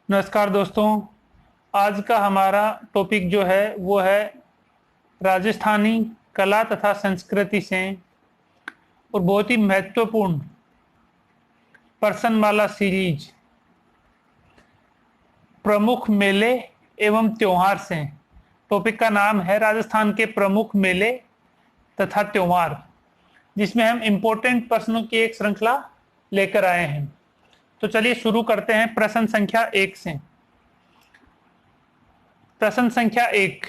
नमस्कार दोस्तों। आज का हमारा टॉपिक जो है वो है राजस्थानी कला तथा संस्कृति से और बहुत ही महत्वपूर्ण पर्सनमाला सीरीज प्रमुख मेले एवं त्योहार से। टॉपिक का नाम है राजस्थान के प्रमुख मेले तथा त्योहार, जिसमें हम इम्पोर्टेंट प्रश्नों की एक श्रृंखला लेकर आए हैं। तो चलिए शुरू करते हैं प्रश्न संख्या 1 से। प्रश्न संख्या 1,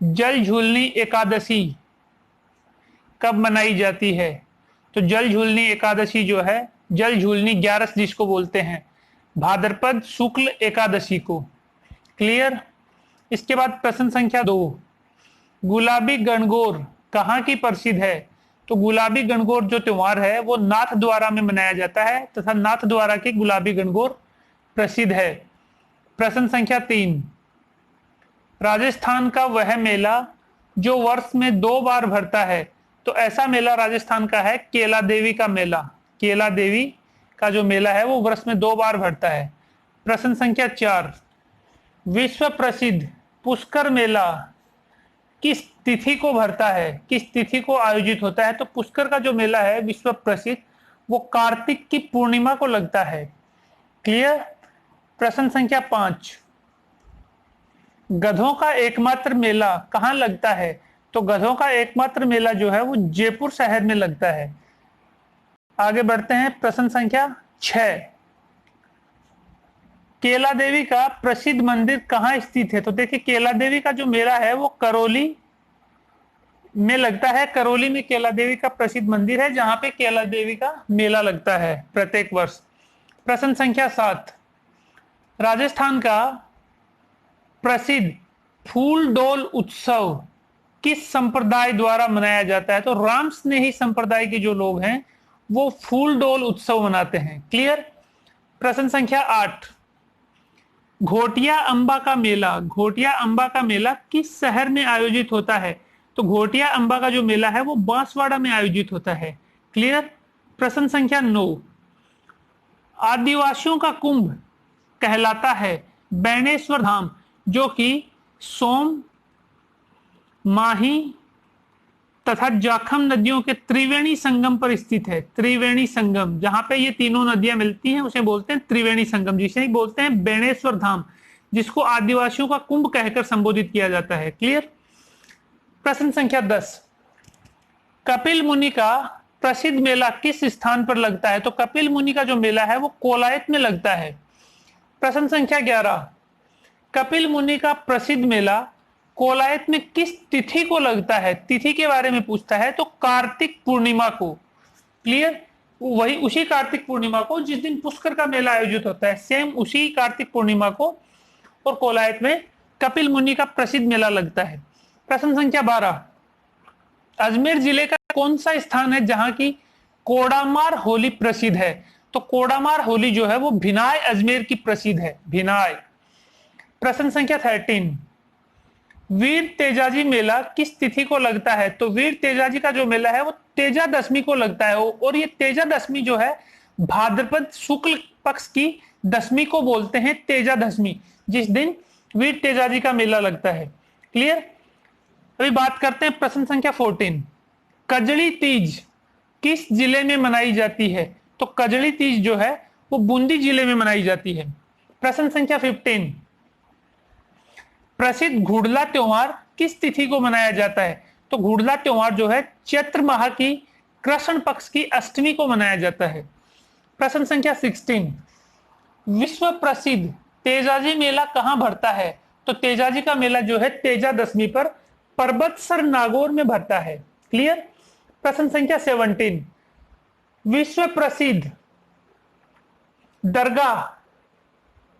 जल झूलनी एकादशी कब मनाई जाती है? तो जल झूलनी एकादशी जो है, जल झूलनी 11 जिसको बोलते हैं, भाद्रपद शुक्ल एकादशी को। क्लियर। इसके बाद प्रश्न संख्या 2, गुलाबी गणगौर कहाँ की प्रसिद्ध है? तो गुलाबी गणगौर जो त्योहार है वो नाथ द्वारा में मनाया जाता है तथा नाथ द्वारा की गुलाबी गणगौर प्रसिद्ध है। प्रश्न संख्या 3, राजस्थान का वह मेला जो वर्ष में 2 बार भरता है। तो ऐसा मेला राजस्थान का है केला देवी का मेला। केला देवी का जो मेला है वो वर्ष में 2 बार भरता है। प्रश्न संख्या 4, विश्व प्रसिद्ध पुष्कर मेला किस तिथि को भरता है, किस तिथि को आयोजित होता है? तो पुष्कर का जो मेला है विश्व प्रसिद्ध वो कार्तिक की पूर्णिमा को लगता है। क्लियर। प्रश्न संख्या 5, गधों का एकमात्र मेला कहाँ लगता है? तो गधों का एकमात्र मेला जो है वो जयपुर शहर में लगता है। आगे बढ़ते हैं। प्रश्न संख्या 6, केला देवी का प्रसिद्ध मंदिर कहाँ स्थित है? तो देखिए केला देवी का जो मेला है वो करौली में लगता है। करौली में केला देवी का प्रसिद्ध मंदिर है जहां पे केला देवी का मेला लगता है प्रत्येक वर्ष। प्रश्न संख्या 7, राजस्थान का प्रसिद्ध फूल डोल उत्सव किस संप्रदाय द्वारा मनाया जाता है? तो राम स्नेही संप्रदाय के जो लोग हैं वो फूल डोल उत्सव मनाते हैं। क्लियर। प्रश्न संख्या 8, घोटिया अंबा का मेला, घोटिया अंबा का मेला किस शहर में आयोजित होता है? तो घोटिया अंबा का जो मेला है वो बांसवाड़ा में आयोजित होता है। क्लियर। प्रश्न संख्या 9, आदिवासियों का कुंभ कहलाता है बेणेश्वर धाम जो कि सोम, माही तथा जाखम नदियों के त्रिवेणी संगम पर स्थित है। त्रिवेणी संगम, जहां पे ये तीनों नदियां मिलती हैं उसे बोलते हैं त्रिवेणी संगम, जिसे बोलते हैं बेणेश्वर धाम, जिसको आदिवासियों का कुंभ कहकर संबोधित किया जाता है। क्लियर। प्रश्न संख्या 10, कपिल मुनि का प्रसिद्ध मेला किस स्थान पर लगता है? तो कपिल मुनि का जो मेला है वो कोलायत में लगता है। प्रश्न संख्या 11, कपिल मुनि का प्रसिद्ध मेला कोलायत में किस तिथि को लगता है? तिथि के बारे में पूछता है तो कार्तिक पूर्णिमा को। क्लियर। वही उसी कार्तिक पूर्णिमा को जिस दिन पुष्कर का मेला आयोजित होता है, सेम उसी कार्तिक पूर्णिमा को और कोलायत में कपिल मुनि का प्रसिद्ध मेला लगता है। प्रश्न संख्या 12, अजमेर जिले का कौन सा स्थान है जहां की कोडामार होली प्रसिद्ध है? तो कोडामार होली जो है वो भिनाय अजमेर की प्रसिद्ध है, भिनाय। प्रश्न संख्या 13, वीर तेजाजी मेला किस तिथि को लगता है? तो वीर तेजाजी का जो मेला है वो तेजा दशमी को लगता है और ये तेजा दशमी जो है भाद्रपद शुक्ल पक्ष की दशमी को बोलते हैं तेजा दशमी, जिस दिन वीर तेजाजी का मेला लगता है। क्लियर। अभी बात करते हैं प्रश्न संख्या 14, कजड़ी तीज किस जिले में मनाई जाती है? तो कजड़ी तीज जो है वो बूंदी जिले में मनाई जाती है। प्रश्न संख्या 15, प्रसिद्ध घुड़ला त्योहार किस तिथि को मनाया जाता है? तो घुड़ला त्योहार जो है चैत्र माह की कृष्ण पक्ष की अष्टमी को मनाया जाता है। प्रश्न संख्या 16, विश्व प्रसिद्ध तेजाजी मेला कहां भरता है? तो तेजाजी का मेला जो है तेजा दशमी पर पर्वतसर नागौर में भरता है। क्लियर। प्रश्न संख्या 17, विश्व प्रसिद्ध दरगाह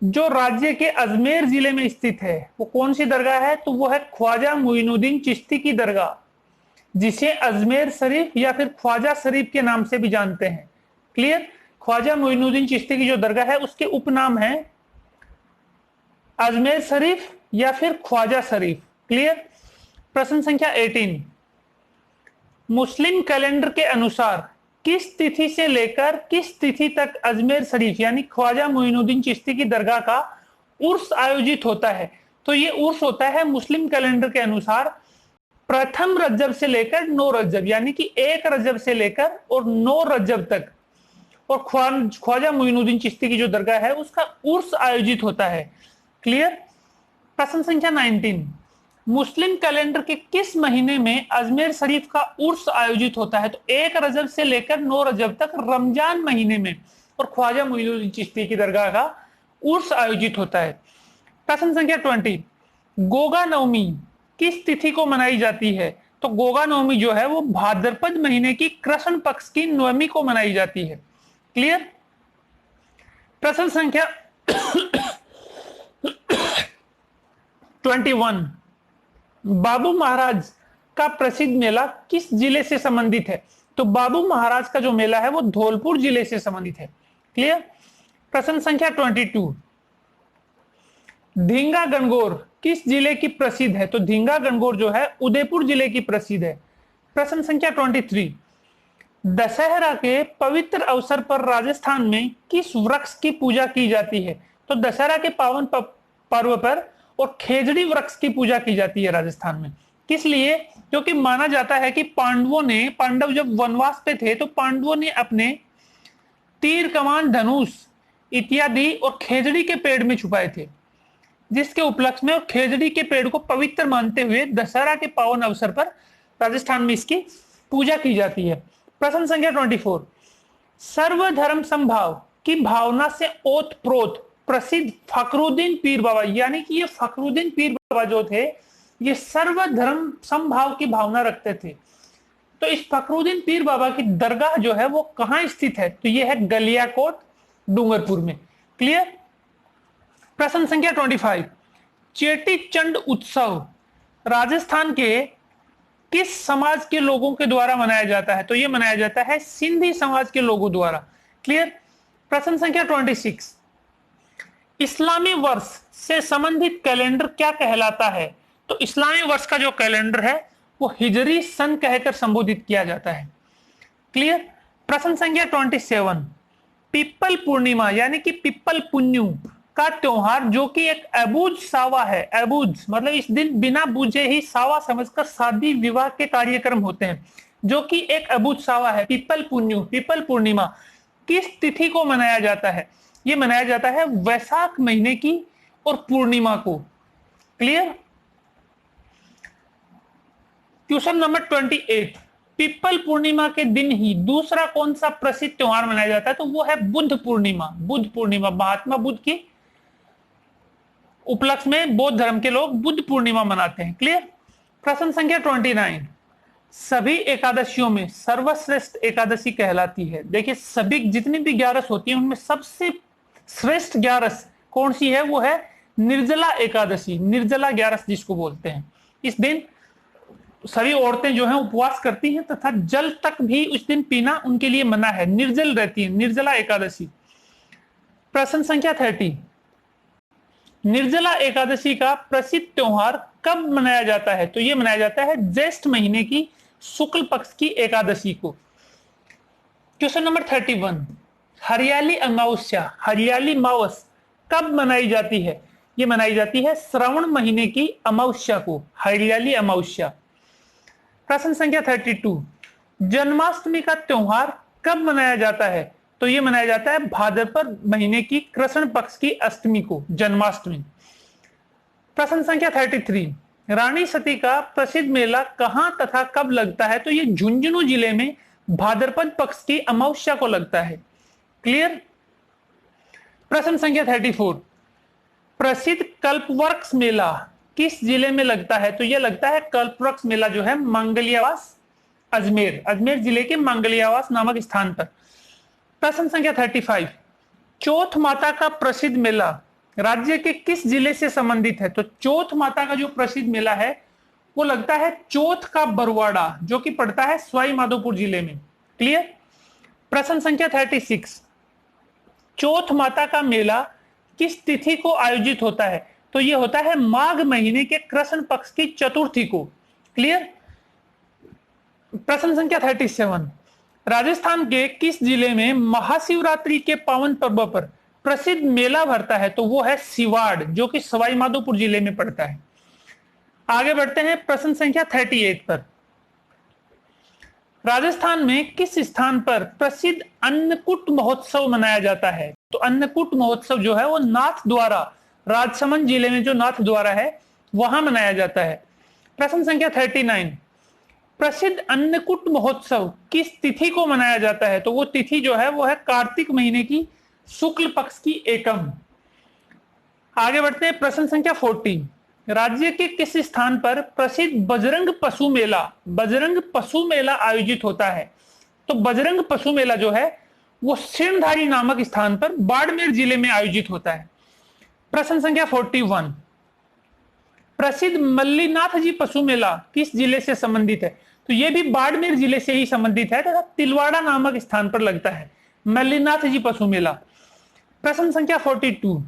जो राज्य के अजमेर जिले में स्थित है वो कौन सी दरगाह है? तो वो है ख्वाजा मुइनुद्दीन चिश्ती की दरगाह, जिसे अजमेर शरीफ या फिर ख्वाजा शरीफ के नाम से भी जानते हैं। क्लियर। ख्वाजा मुइनुद्दीन चिश्ती की जो दरगाह है उसके उपनाम है अजमेर शरीफ या फिर ख्वाजा शरीफ। क्लियर। प्रश्न संख्या 18, मुस्लिम कैलेंडर के अनुसार किस तिथि से लेकर किस तिथि तक अजमेर शरीफ यानी ख्वाजा मोइनुद्दीन चिश्ती की दरगाह का उर्स आयोजित होता है? तो ये उर्स होता है मुस्लिम कैलेंडर के अनुसार प्रथम रजब से लेकर 9 रजब यानी कि 1 रजब से लेकर और 9 रजब तक, और ख्वाजा मोइनुद्दीन चिश्ती की जो दरगाह है उसका उर्स आयोजित होता है। क्लियर। प्रश्न संख्या 19, मुस्लिम कैलेंडर के किस महीने में अजमेर शरीफ का उर्स आयोजित होता है? तो 1 रजब से लेकर 9 रजब तक रमजान महीने में और ख्वाजा मोइनुद्दीन चिश्ती की दरगाह का उर्स आयोजित होता है। प्रश्न संख्या 20, गोगा नवमी किस तिथि को मनाई जाती है? तो गोगा नवमी जो है वो भाद्रपद महीने की कृष्ण पक्ष की नवमी को मनाई जाती है। क्लियर। प्रश्न संख्या 21, बाबू महाराज का प्रसिद्ध मेला किस जिले से संबंधित है? तो बाबू महाराज का जो मेला है वो धौलपुर जिले से संबंधित है। क्लियर। प्रश्न संख्या 22, धींगा गणगौर किस जिले की प्रसिद्ध है? तो धींगा गणगौर जो है उदयपुर जिले की प्रसिद्ध है। प्रश्न संख्या 23, दशहरा के पवित्र अवसर पर राजस्थान में किस वृक्ष की पूजा की जाती है? तो दशहरा के पावन पर्व पर और खेजड़ी वृक्ष की पूजा की जाती है राजस्थान में। किस लिए? क्योंकि माना जाता है कि पांडव जब वनवास पे थे तो पांडवों ने अपने तीर कमान धनुष इत्यादि और खेजड़ी के पेड़ में छुपाए थे, जिसके उपलक्ष्य में और खेजड़ी के पेड़ को पवित्र मानते हुए दशहरा के पावन अवसर पर राजस्थान में इसकी पूजा की जाती है। प्रश्न संख्या 24, सर्वधर्म संभाव की भावना से ओतप्रोत प्रसिद्ध फखरुद्दीन पीर बाबा, यानी कि ये फखरुद्दीन पीर बाबा जो थे ये सर्वधर्म संभाव की भावना रखते थे। तो इस फखरुद्दीन पीर बाबा की दरगाह जो है वो कहां स्थित है? तो ये है गलियाकोट डूंगरपुर में। क्लियर। प्रश्न संख्या 25, चेटी चंड उत्सव राजस्थान के किस समाज के लोगों के द्वारा मनाया जाता है? तो यह मनाया जाता है सिंधी समाज के लोगों द्वारा। क्लियर। प्रश्न संख्या 26, इस्लामी वर्ष से संबंधित कैलेंडर क्या कहलाता है? तो इस्लामी वर्ष का जो कैलेंडर है वो हिजरी सन कहकर संबोधित किया जाता है। क्लियर। प्रश्न संख्या 27, पिप्पल पूर्णिमा यानी कि पिप्पल पुन्यू का त्योहार जो कि एक अबूझ सावा है, अबूझ मतलब इस दिन बिना बूझे ही सावा समझकर शादी विवाह के कार्यक्रम होते हैं, जो कि एक अबूझ सावा है। पिप्पल पुन्यू, पिप्पल पूर्णिमा किस तिथि को मनाया जाता है? ये मनाया जाता है वैशाख महीने की और पूर्णिमा को। क्लियर। क्वेश्चन नंबर 28, पिप्पल पूर्णिमा के दिन ही दूसरा कौन सा प्रसिद्ध त्योहार मनाया जाता है? तो वो है बुद्ध पूर्णिमा। बुद्ध पूर्णिमा महात्मा बुद्ध की उपलक्ष्य में बौद्ध धर्म के लोग बुद्ध पूर्णिमा मनाते हैं। क्लियर। प्रश्न संख्या 29, सभी एकादशियों में सर्वश्रेष्ठ एकादशी कहलाती है। देखिए सभी जितनी भी 11 होती है उनमें सबसे श्रेष्ठ 11 कौन सी है? वो है निर्जला एकादशी, निर्जला 11 जिसको बोलते हैं। इस दिन सभी औरतें जो हैं उपवास करती हैं तथा जल तक भी उस दिन पीना उनके लिए मना है, निर्जल रहती है, निर्जला एकादशी। प्रश्न संख्या 30, निर्जला एकादशी का प्रसिद्ध त्योहार कब मनाया जाता है? तो यह मनाया जाता है ज्येष्ठ महीने की शुक्ल पक्ष की एकादशी को। क्वेश्चन नंबर 31, हरियाली अमावस्या, हरियाली मावस कब मनाई जाती है? यह मनाई जाती है श्रावण महीने की अमावस्या को, हरियाली अमावस्या। प्रश्न संख्या 32, जन्माष्टमी का त्योहार कब मनाया जाता है? तो यह मनाया जाता है भाद्रपद महीने की कृष्ण पक्ष की अष्टमी को, जन्माष्टमी। प्रश्न संख्या 33, रानी सती का प्रसिद्ध मेला कहां तथा कब लगता है? तो यह झुंझुनू जिले में भाद्रपद पक्ष की अमावस्या को लगता है। क्लियर। प्रश्न संख्या 34, प्रसिद्ध कल्पवृक्ष मेला किस जिले में लगता है? तो यह लगता है कल्पवृक्ष मेला जो है मंगलियावास, अजमेर, अजमेर जिले के मंगलियावास नामक स्थान पर। प्रश्न संख्या 35, चौथ माता का प्रसिद्ध मेला राज्य के किस जिले से संबंधित है? तो चौथ माता का जो प्रसिद्ध मेला है वो लगता है चौथ का बरवाड़ा, जो कि पड़ता है सवाई माधोपुर जिले में। क्लियर। प्रश्न संख्या 36, चौथ माता का मेला किस तिथि को आयोजित होता है? तो यह होता है माघ महीने के कृष्ण पक्ष की चतुर्थी को। क्लियर। प्रश्न संख्या 37, राजस्थान के किस जिले में महाशिवरात्रि के पावन पर्व पर प्रसिद्ध मेला भरता है? तो वो है सिवाड़, जो कि सवाई माधोपुर जिले में पड़ता है। आगे बढ़ते हैं प्रश्न संख्या 38 पर। राजस्थान में किस स्थान पर प्रसिद्ध अन्नकूट महोत्सव मनाया जाता है? तो अन्नकूट महोत्सव जो है वो नाथ द्वारा, राजसमंद जिले में जो नाथ द्वारा है वहां मनाया जाता है। प्रश्न संख्या 39, प्रसिद्ध अन्नकूट महोत्सव किस तिथि को मनाया जाता है? तो वो तिथि जो है वो है कार्तिक महीने की शुक्ल पक्ष की एकम। आगे बढ़ते हैं प्रश्न संख्या 40, राज्य के किस स्थान पर प्रसिद्ध बजरंग पशु मेला आयोजित होता है? तो बजरंग पशु मेला जो है वो सिणधारी नामक स्थान पर बाड़मेर जिले में आयोजित होता है। प्रश्न संख्या 41, प्रसिद्ध मल्लीनाथ जी पशु मेला किस जिले से संबंधित है? तो यह भी बाड़मेर जिले से ही संबंधित है तथा तिलवाड़ा नामक स्थान पर लगता है मल्लीनाथ जी पशु मेला। प्रश्न संख्या 42,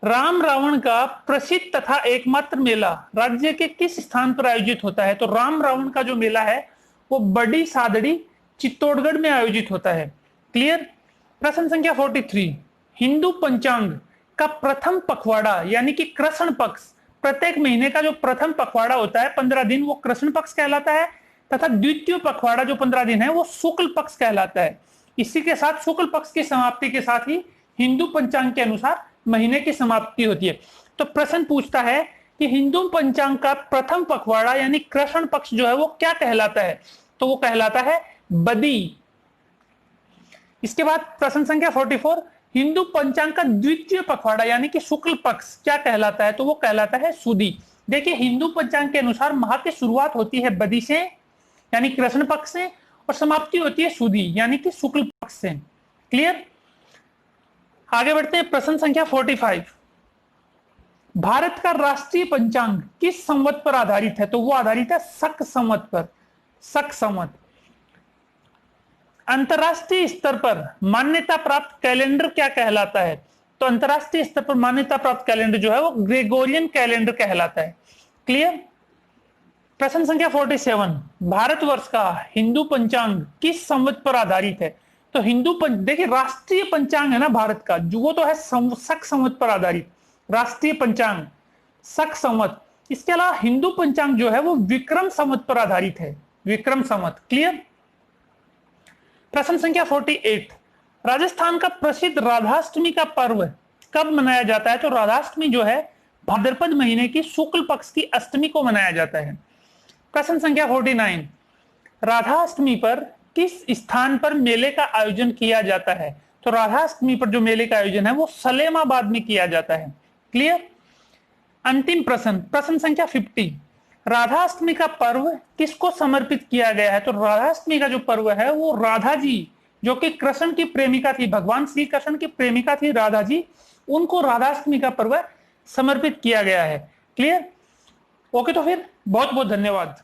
राम रावण का प्रसिद्ध तथा एकमात्र मेला राज्य के किस स्थान पर आयोजित होता है? तो राम रावण का जो मेला है वो बड़ी सादड़ी चित्तौड़गढ़ में आयोजित होता है। क्लियर। प्रश्न संख्या 43, हिंदू पंचांग का प्रथम पखवाड़ा यानी कि कृष्ण पक्ष, प्रत्येक महीने का जो प्रथम पखवाड़ा होता है 15 दिन वो कृष्ण पक्ष कहलाता है तथा द्वितीय पखवाड़ा जो 15 दिन है वो शुक्ल पक्ष कहलाता है। इसी के साथ शुक्ल पक्ष की समाप्ति के साथ ही हिंदू पंचांग के अनुसार महीने की समाप्ति होती है। तो प्रश्न पूछता है कि हिंदू पंचांग का प्रथम पखवाड़ा यानी कृष्ण पक्ष जो है वो क्या कहलाता है? तो वो कहलाता है बदी। इसके बाद प्रश्न संख्या 44, हिंदू पंचांग का द्वितीय पखवाड़ा यानी कि शुक्ल पक्ष क्या कहलाता है? तो वो कहलाता है सुदी। देखिए हिंदू पंचांग के अनुसार माह की शुरुआत होती है बदी से यानी कृष्ण पक्ष से और समाप्ति होती है सुदी यानी कि शुक्ल पक्ष से। क्लियर। आगे बढ़ते हैं प्रश्न संख्या 45, भारत का राष्ट्रीय पंचांग किस संवत पर आधारित है? तो वो आधारित है शक संवत पर। शक संवत। अंतरराष्ट्रीय स्तर पर मान्यता प्राप्त कैलेंडर क्या कहलाता है? तो अंतरराष्ट्रीय स्तर पर मान्यता प्राप्त कैलेंडर जो है वो ग्रेगोरियन कैलेंडर कहलाता है। क्लियर। प्रश्न संख्या 47, भारतवर्ष का हिंदू पंचांग किस संवत पर आधारित है? तो देखिए राष्ट्रीय पंचांग है ना भारत का जो वो तो है शक संवत पर आधारित, राष्ट्रीय पंचांग शक संवत। इसके अलावा हिंदू पंचांग जो है वो विक्रम संवत पर आधारित है, विक्रम संवत। क्लियर। प्रश्न संख्या 48, राजस्थान का प्रसिद्ध राधाष्टमी का पर्व कब मनाया जाता है? तो राधाष्टमी जो है भाद्रपद महीने की शुक्ल पक्ष की अष्टमी को मनाया जाता है। प्रश्न संख्या 49, राधाष्टमी पर किस स्थान पर मेले का आयोजन किया जाता है? तो राधाष्टमी पर जो मेले का आयोजन है वो सलेमाबाद में किया जाता है। क्लियर। अंतिम प्रश्न, प्रश्न संख्या 50, राधाष्टमी का पर्व किसको समर्पित किया गया है? तो राधाष्टमी का जो पर्व है वो राधा जी जो कि कृष्ण की प्रेमिका थी, भगवान श्री कृष्ण की प्रेमिका थी राधा जी, उनको राधाष्टमी का पर्व समर्पित किया गया है। क्लियर। ओके, तो फिर बहुत बहुत धन्यवाद।